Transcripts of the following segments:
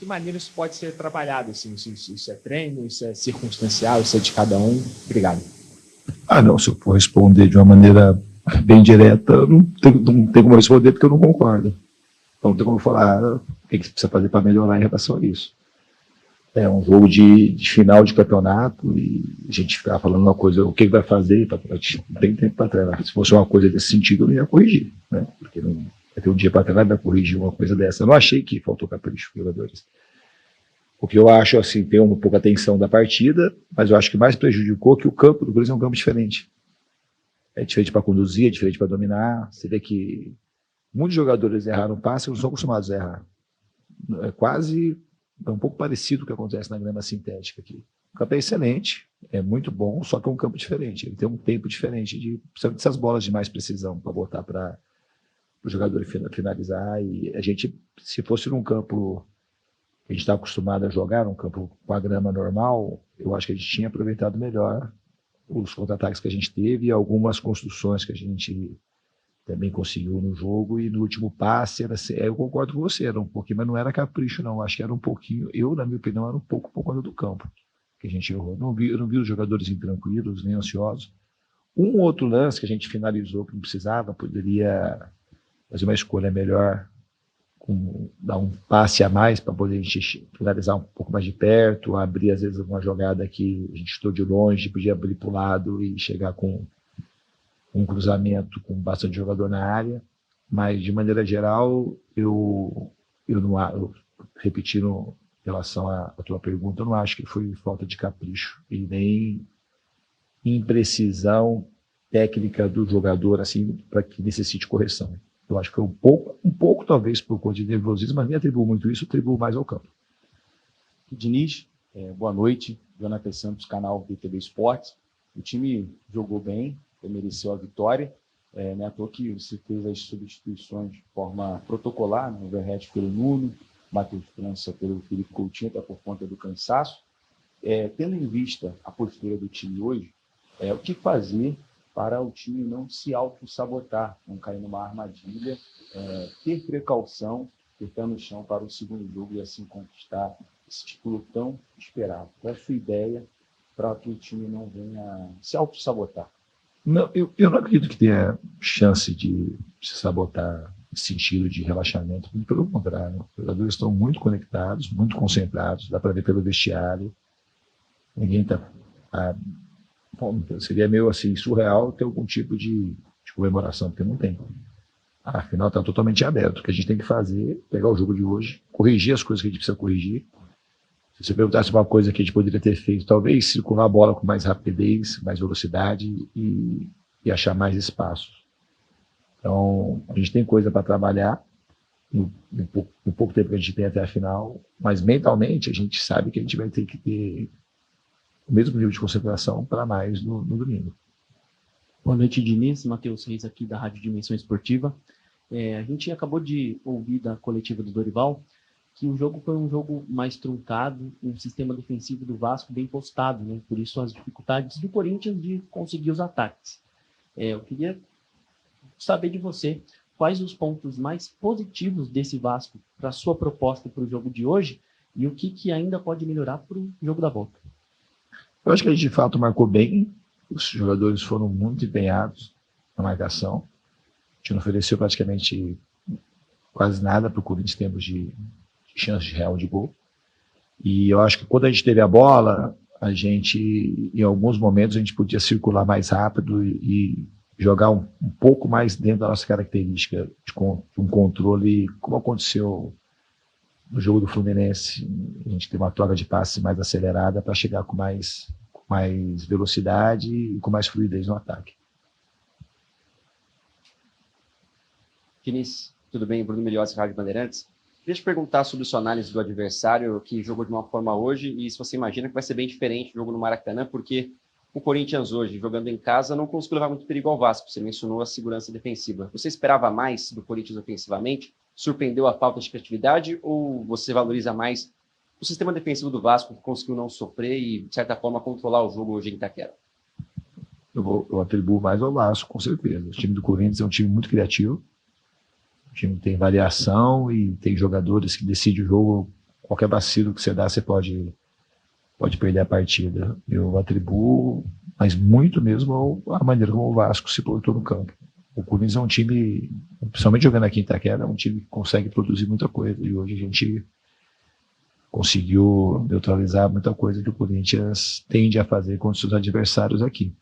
que maneira isso pode ser trabalhado? Assim, isso é treino, isso é circunstancial, isso é de cada um? Obrigado. Não, se eu for responder de uma maneira bem direta, não tem como responder porque eu não concordo. Então não tem como falar o que você precisa fazer para melhorar em relação a isso. É um jogo de final de campeonato e a gente ficar falando uma coisa, o que vai fazer, não tem tempo para treinar. Se fosse uma coisa desse sentido, eu não ia corrigir, né? Porque não vai ter um dia para treinar e vai corrigir uma coisa dessa. Eu não achei que faltou capricho para os jogadores. O que eu acho, assim, tem um pouco a atenção da partida, mas eu acho que mais prejudicou que o campo do Corinthians é um campo diferente. É diferente para conduzir, é diferente para dominar. Você vê que muitos jogadores erraram passe, não são acostumados a errar. É um pouco parecido com o que acontece na grama sintética aqui. O campo é excelente, é muito bom, só que é um campo diferente. Ele tem um tempo diferente, precisa dessas bolas de mais precisão para botar para o jogador finalizar. E a gente, se fosse num campo que a gente está acostumado a jogar, num campo com a grama normal, eu acho que a gente tinha aproveitado melhor os contra-ataques que a gente teve e algumas construções que a gente também conseguiu no jogo, e no último passe, eu concordo com você, era um pouquinho, mas não era capricho não, acho que era um pouquinho, na minha opinião, era um pouco por conta do campo que a gente errou. Eu não vi os jogadores intranquilos, nem ansiosos. Um outro lance que a gente finalizou que não precisava, poderia fazer uma escolha melhor, dar um passe a mais para poder a gente finalizar um pouco mais de perto, abrir às vezes uma jogada que a gente estou de longe, podia abrir para o lado e chegar com um cruzamento com bastante jogador na área, mas de maneira geral, repetindo em relação à tua pergunta, eu não acho que foi falta de capricho e nem imprecisão técnica do jogador, assim, para que necessite correção. Eu acho que foi um pouco talvez por conta de nervosismo, mas nem atribuo muito isso, atribuo mais ao campo. Diniz, boa noite, Jonathan Santos, canal VTB Esportes. O time jogou bem, mereceu a vitória, né, à toa que você fez as substituições de forma protocolar, né, o Verratti pelo Nuno, Matheus França pelo Felipe Coutinho, até por conta do cansaço. Tendo em vista a postura do time hoje, o que fazer para o time não se auto-sabotar, não cair numa armadilha, ter precaução, ter pé no chão para o segundo jogo e assim conquistar esse título tão esperado? Qual é a sua ideia para que o time não venha se auto-sabotar? Não, eu não acredito que tenha chance de se sabotar no sentido de relaxamento, pelo contrário. Os jogadores estão muito conectados, muito concentrados, dá para ver pelo vestiário. Ninguém está... seria meio assim, surreal ter algum tipo de comemoração, porque não tem. Afinal, está totalmente aberto. O que a gente tem que fazer é pegar o jogo de hoje, corrigir as coisas que a gente precisa corrigir. Se você perguntasse uma coisa que a gente poderia ter feito, talvez circular a bola com mais rapidez, mais velocidade e achar mais espaço. Então, a gente tem coisa para trabalhar no pouco tempo que a gente tem até a final, mas mentalmente a gente sabe que a gente vai ter que ter o mesmo nível de concentração para mais no domingo. Boa noite, Diniz. Matheus Reis aqui da Rádio Dimensão Esportiva. A gente acabou de ouvir da coletiva do Dorival que o jogo foi um jogo mais truncado, um sistema defensivo do Vasco bem postado, né? Por isso as dificuldades do Corinthians de conseguir os ataques. Eu queria saber de você quais os pontos mais positivos desse Vasco para a sua proposta para o jogo de hoje e o que ainda pode melhorar para o jogo da volta. Eu acho que a gente de fato marcou bem, os jogadores foram muito empenhados na marcação, a gente não ofereceu praticamente quase nada para o Corinthians em termos de chance real de gol. E eu acho que quando a gente teve a bola, a gente, em alguns momentos, a gente podia circular mais rápido e jogar um pouco mais dentro da nossa característica de um controle, como aconteceu no jogo do Fluminense. A gente tem uma troca de passe mais acelerada para chegar com mais velocidade e com mais fluidez no ataque. Diniz, tudo bem? Bruno Melhores, Rádio Bandeirantes. Queria te perguntar sobre sua análise do adversário que jogou de uma forma hoje e se você imagina que vai ser bem diferente o jogo no Maracanã, porque o Corinthians hoje, jogando em casa, não conseguiu levar muito perigo ao Vasco. Você mencionou a segurança defensiva. Você esperava mais do Corinthians ofensivamente? Surpreendeu a falta de criatividade ou você valoriza mais o sistema defensivo do Vasco, que conseguiu não sofrer e, de certa forma, controlar o jogo hoje em Itaquera? Eu atribuo mais ao Vasco, com certeza. O time do Corinthians é um time muito criativo. O time tem variação e tem jogadores que decidem o jogo qualquer vacilo que você dá, você pode perder a partida. Eu atribuo, mas muito mesmo, a maneira como o Vasco se portou no campo. O Corinthians é um time, principalmente jogando aqui em Itaquera, é um time que consegue produzir muita coisa. E hoje a gente conseguiu neutralizar muita coisa que o Corinthians tende a fazer contra os seus adversários aqui.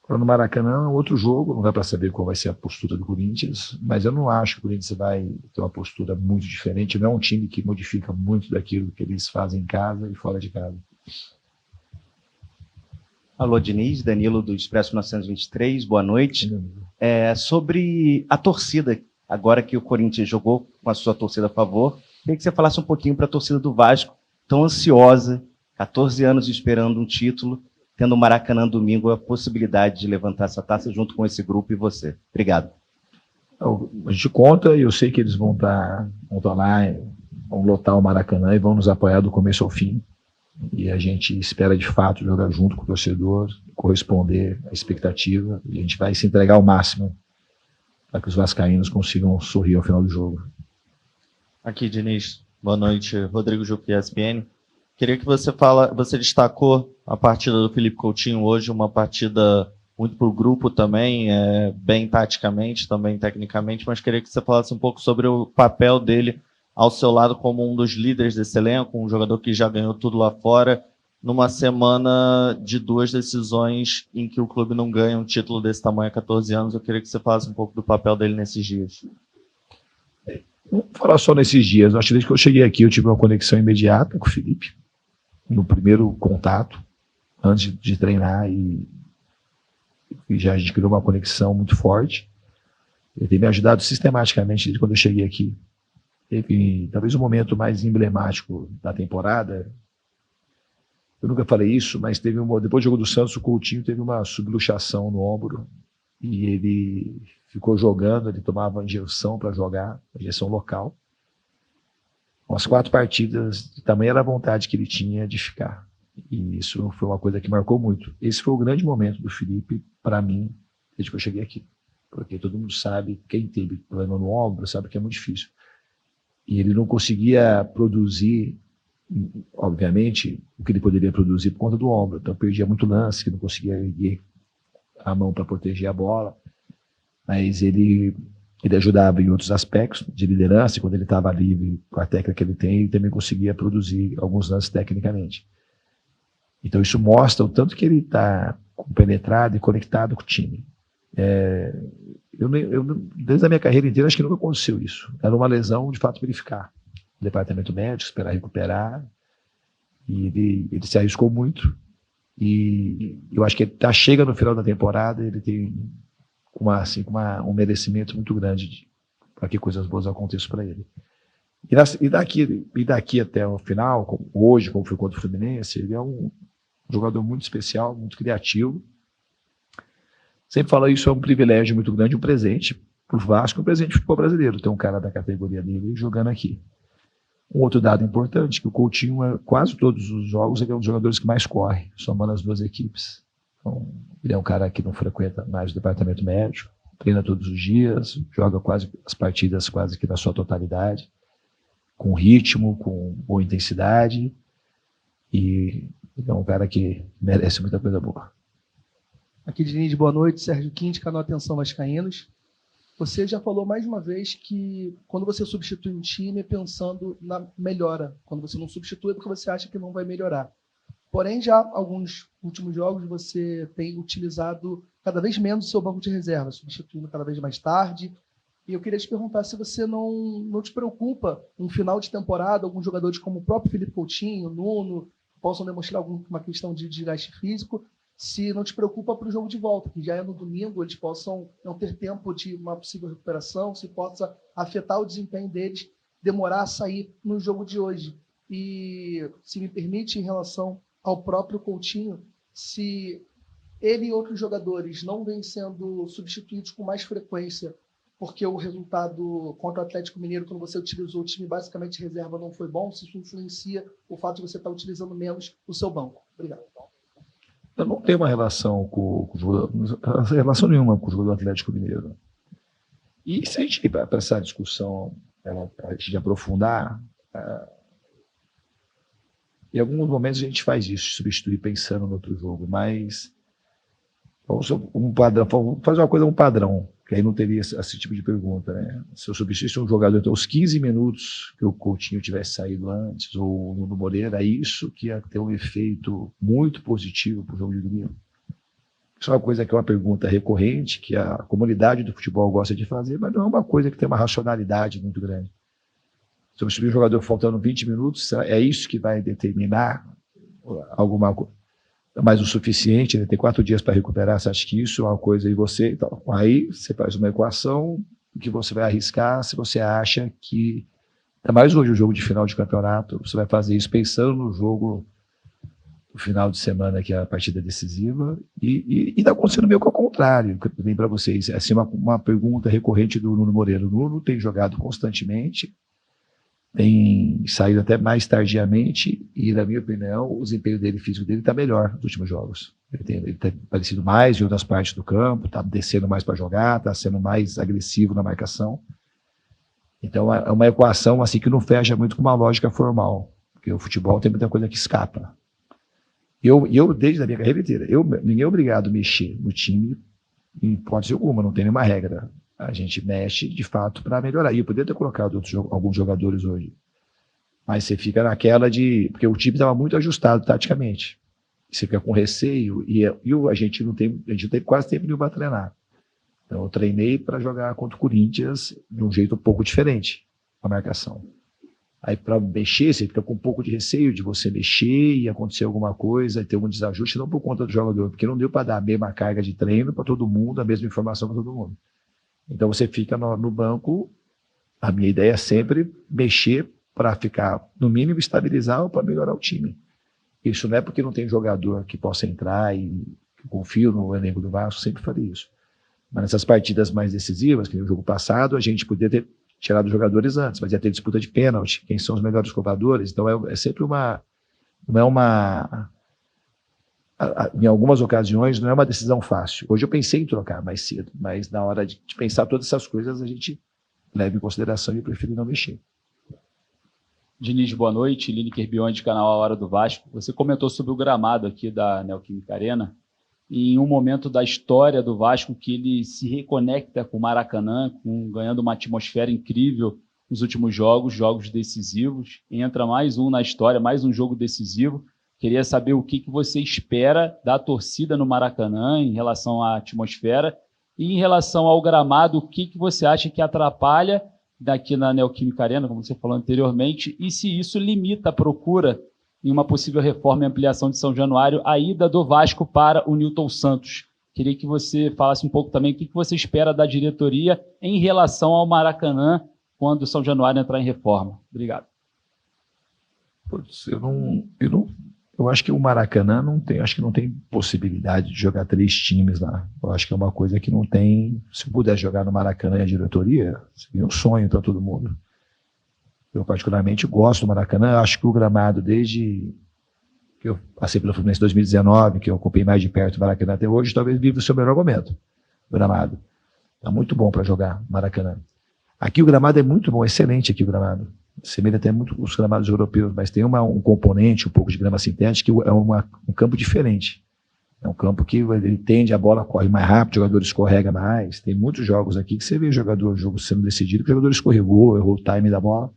Agora no Maracanã é outro jogo, não dá para saber qual vai ser a postura do Corinthians, mas eu não acho que o Corinthians vai ter uma postura muito diferente. Não é um time que modifica muito daquilo que eles fazem em casa e fora de casa. Alô, Diniz, Danilo do Expresso 1923, boa noite. Sobre a torcida, agora que o Corinthians jogou com a sua torcida a favor, queria que você falasse um pouquinho para a torcida do Vasco, tão ansiosa, 14 anos esperando um título, tendo o Maracanã domingo a possibilidade de levantar essa taça junto com esse grupo e você. Obrigado. A gente conta e eu sei que eles vão estar lá, vão lotar o Maracanã e vão nos apoiar do começo ao fim. E a gente espera de fato jogar junto com o torcedor, corresponder à expectativa, e a gente vai se entregar ao máximo para que os vascaínos consigam sorrir ao final do jogo. Aqui, Diniz. Boa noite, Rodrigo Juque, ESPN. Queria que você destacou a partida do Felipe Coutinho hoje, uma partida muito para o grupo também, bem taticamente, também tecnicamente, mas queria que você falasse um pouco sobre o papel dele ao seu lado como um dos líderes desse elenco, um jogador que já ganhou tudo lá fora, numa semana de 2 decisões em que o clube não ganha um título desse tamanho há 14 anos. Eu queria que você falasse um pouco do papel dele nesses dias. Não vou falar só nesses dias. Eu acho que desde que eu cheguei aqui eu tive uma conexão imediata com o Felipe, no primeiro contato, antes de treinar, e já a gente criou uma conexão muito forte. Ele tem me ajudado sistematicamente desde quando eu cheguei aqui. Teve talvez o momento mais emblemático da temporada. Eu nunca falei isso, mas depois do jogo do Santos, o Coutinho teve uma subluxação no ombro e ele ficou jogando, ele tomava injeção para jogar, injeção local. Umas 4 partidas, de tamanha era a vontade que ele tinha de ficar. E isso foi uma coisa que marcou muito. Esse foi o grande momento do Felipe, para mim, desde que eu cheguei aqui. Porque todo mundo sabe, quem teve problema no ombro, sabe que é muito difícil. E ele não conseguia produzir, obviamente, o que ele poderia produzir por conta do ombro. Então perdia muito lance, que não conseguia erguer a mão para proteger a bola. Mas ele ajudava em outros aspectos de liderança, quando ele estava livre com a técnica que ele tem, ele também conseguia produzir alguns lances tecnicamente. Então isso mostra o tanto que ele está compenetrado e conectado com o time. Desde a minha carreira inteira, acho que nunca aconteceu isso. Era uma lesão, de fato, verificar. O departamento médico, esperar recuperar. E ele se arriscou muito. E eu acho que ele chega no final da temporada, ele tem um merecimento muito grande para que coisas boas aconteçam para ele. E daqui até o final, hoje, como foi contra o Fluminense, ele é um jogador muito especial, muito criativo. Sempre falo isso, é um privilégio muito grande, um presente para o Vasco, um presente para o futebol brasileiro, ter um cara da categoria dele jogando aqui. Um outro dado importante, que o Coutinho, quase todos os jogos, ele é um dos jogadores que mais corre, somando as 2 equipes. Então, ele é um cara que não frequenta mais o departamento médico, treina todos os dias, joga quase as partidas quase que na sua totalidade, com ritmo, com boa intensidade, e ele é um cara que merece muita coisa boa. Aqui, Diniz, boa noite. Sérgio Quinte, canal Atenção Vascaínos. Você já falou mais uma vez que quando você substitui um time é pensando na melhora. Quando você não substitui é porque você acha que não vai melhorar. Porém, já alguns últimos jogos você tem utilizado cada vez menos o seu banco de reserva, substituindo cada vez mais tarde. E eu queria te perguntar se você não te preocupa um final de temporada, alguns jogadores como o próprio Felipe Coutinho, o Nuno, possam demonstrar alguma questão de desgaste físico, se não te preocupa para o jogo de volta, que já é no domingo, eles possam não ter tempo de uma possível recuperação, se possa afetar o desempenho deles, demorar a sair no jogo de hoje. E, se me permite, em relação ao próprio Coutinho, se ele e outros jogadores não vêm sendo substituídos com mais frequência, porque o resultado contra o Atlético Mineiro, quando você utilizou o time basicamente reserva, não foi bom, se isso influencia o fato de você estar utilizando menos o seu banco. Obrigado. Eu não tenho uma relação com o jogador, relação nenhuma com o jogador do Atlético Mineiro. E se a gente ir para essa discussão, a gente aprofundar, Em alguns momentos a gente faz isso, substituir pensando no outro jogo, mas vamos fazer uma coisa um padrão, que aí não teria esse tipo de pergunta, né? Se eu substituísse um jogador até os 15 minutos que o Coutinho tivesse saído antes, ou o Nuno Moreira, isso que ia ter um efeito muito positivo para o jogo de domingo. Isso é uma coisa que é uma pergunta recorrente, que a comunidade do futebol gosta de fazer, mas não é uma coisa que tem uma racionalidade muito grande. Substituir um jogador faltando 20 minutos, é isso que vai determinar alguma coisa. Mais o suficiente, né? Tem 4 dias para recuperar, você acha que isso é uma coisa e você... Então, aí você faz uma equação que você vai arriscar se você acha que... Ainda mais hoje o jogo de final de campeonato, você vai fazer isso pensando no jogo do final de semana, que é a partida decisiva, e está acontecendo meio que ao contrário, também para vocês. É assim, uma pergunta recorrente do Nuno Moreira. O Nuno tem jogado constantemente, tem saído até mais tardiamente e, na minha opinião, o desempenho físico dele está melhor nos últimos jogos. Ele tem aparecido mais em outras partes do campo, está descendo mais para jogar, está sendo mais agressivo na marcação. Então, é uma equação assim que não fecha muito com uma lógica formal, porque o futebol tem muita coisa que escapa. Eu desde a minha carreira inteira, ninguém é obrigado a mexer no time em hipótese alguma, não tem nenhuma regra. A gente mexe, de fato, para melhorar. E eu poderia ter colocado alguns jogadores hoje. Mas você fica naquela de... Porque o time estava muito ajustado taticamente. Você fica com receio e a gente não tem quase tempo nenhum para treinar. Então eu treinei para jogar contra o Corinthians de um jeito um pouco diferente, a marcação. Aí para mexer, você fica com um pouco de receio de você mexer e acontecer alguma coisa, e ter um desajuste, não por conta do jogador, porque não deu para dar a mesma carga de treino para todo mundo, a mesma informação para todo mundo. Então você fica no banco, a minha ideia é sempre mexer para ficar, no mínimo, estabilizar ou para melhorar o time. Isso não é porque não tem jogador que possa entrar e eu confio no elenco do Vasco, sempre falei isso. Mas nessas partidas mais decisivas, que no jogo passado, a gente podia ter tirado os jogadores antes, mas ia ter disputa de pênalti, quem são os melhores cobradores, então é sempre não é uma... Em algumas ocasiões não é uma decisão fácil. Hoje eu pensei em trocar mais cedo, mas na hora de pensar todas essas coisas a gente leva em consideração e eu prefiro não mexer. Diniz, boa noite. Lineker Biondi, canal A Hora do Vasco. Você comentou sobre o gramado aqui da Neoquímica Arena, e em um momento da história do Vasco que ele se reconecta com o Maracanã, ganhando uma atmosfera incrível nos últimos jogos decisivos. Entra mais um na história, mais um jogo decisivo. Queria saber o que você espera da torcida no Maracanã em relação à atmosfera e em relação ao gramado, o que você acha que atrapalha daqui na Neoquímica Arena, como você falou anteriormente, e se isso limita a procura em uma possível reforma e ampliação de São Januário, a ida do Vasco para o Newton Santos. Queria que você falasse um pouco também o que você espera da diretoria em relação ao Maracanã quando o São Januário entrar em reforma. Obrigado. Putz, eu acho que o Maracanã acho que não tem possibilidade de jogar 3 times lá. Eu acho que é uma coisa que não tem. Se eu puder jogar no Maracanã e a diretoria, seria um sonho para todo mundo. Eu particularmente gosto do Maracanã. Acho que o gramado, desde que eu passei pelo Fluminense em 2019, que eu acompanhei mais de perto o Maracanã até hoje, talvez viva o seu melhor momento. O gramado está muito bom para jogar Maracanã. Aqui o gramado é muito bom, excelente aqui o gramado. Semelha até muito os gramados europeus, mas tem um componente, um pouco de grama sintética, que é um campo diferente. É um campo que ele tende, a bola corre mais rápido, o jogador escorrega mais. Tem muitos jogos aqui que você vê o jogo sendo decidido, que o jogador escorregou, errou o time da bola.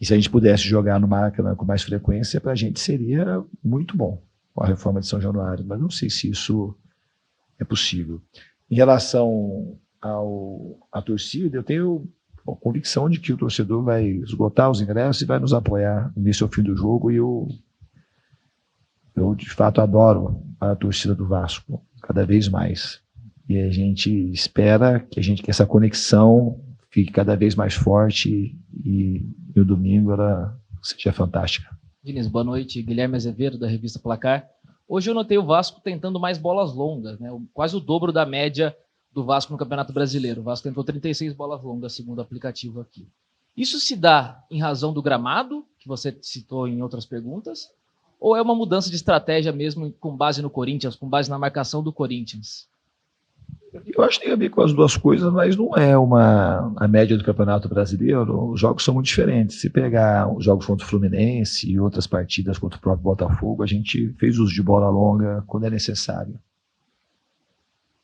E se a gente pudesse jogar no Maracanã com mais frequência, para a gente seria muito bom com a reforma de São Januário, mas não sei se isso é possível. Em relação à torcida, eu tenho a convicção de que o torcedor vai esgotar os ingressos e vai nos apoiar nesse fim do jogo, e eu de fato adoro a torcida do Vasco, cada vez mais. E a gente espera que essa conexão fique cada vez mais forte e o domingo ela seja fantástica. Diniz, boa noite. Guilherme Azevedo, da revista Placar. Hoje eu notei o Vasco tentando mais bolas longas, né? Quase o dobro da média do Vasco no Campeonato Brasileiro. O Vasco tentou 36 bolas longas, segundo o aplicativo aqui. Isso se dá em razão do gramado, que você citou em outras perguntas, ou é uma mudança de estratégia mesmo com base no Corinthians, com base na marcação do Corinthians? Eu acho que tem a ver com as duas coisas, mas não é a média do Campeonato Brasileiro. Os jogos são muito diferentes. Se pegar os jogos contra o Fluminense e outras partidas contra o próprio Botafogo, a gente fez uso de bola longa quando é necessário.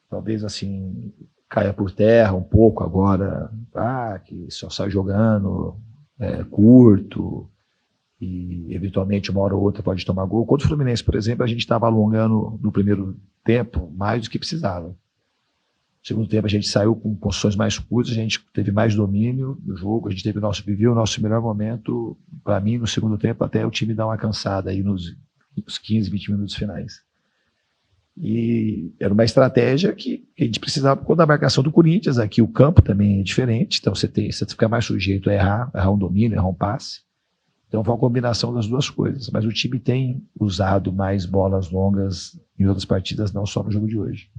Talvez assim caia por terra um pouco agora, que só sai jogando curto e eventualmente uma hora ou outra pode tomar gol. Contra o Fluminense, por exemplo, a gente estava alongando no primeiro tempo mais do que precisava. No segundo tempo a gente saiu com posições mais curtas, a gente teve mais domínio do jogo, a gente viveu o nosso melhor momento, para mim, no segundo tempo, até o time dar uma cansada aí nos 15, 20 minutos finais. E era uma estratégia que a gente precisava por conta da marcação do Corinthians. Aqui o campo também é diferente, então você fica mais sujeito a errar um domínio, errar um passe. Então foi uma combinação das duas coisas. Mas o time tem usado mais bolas longas em outras partidas, não só no jogo de hoje.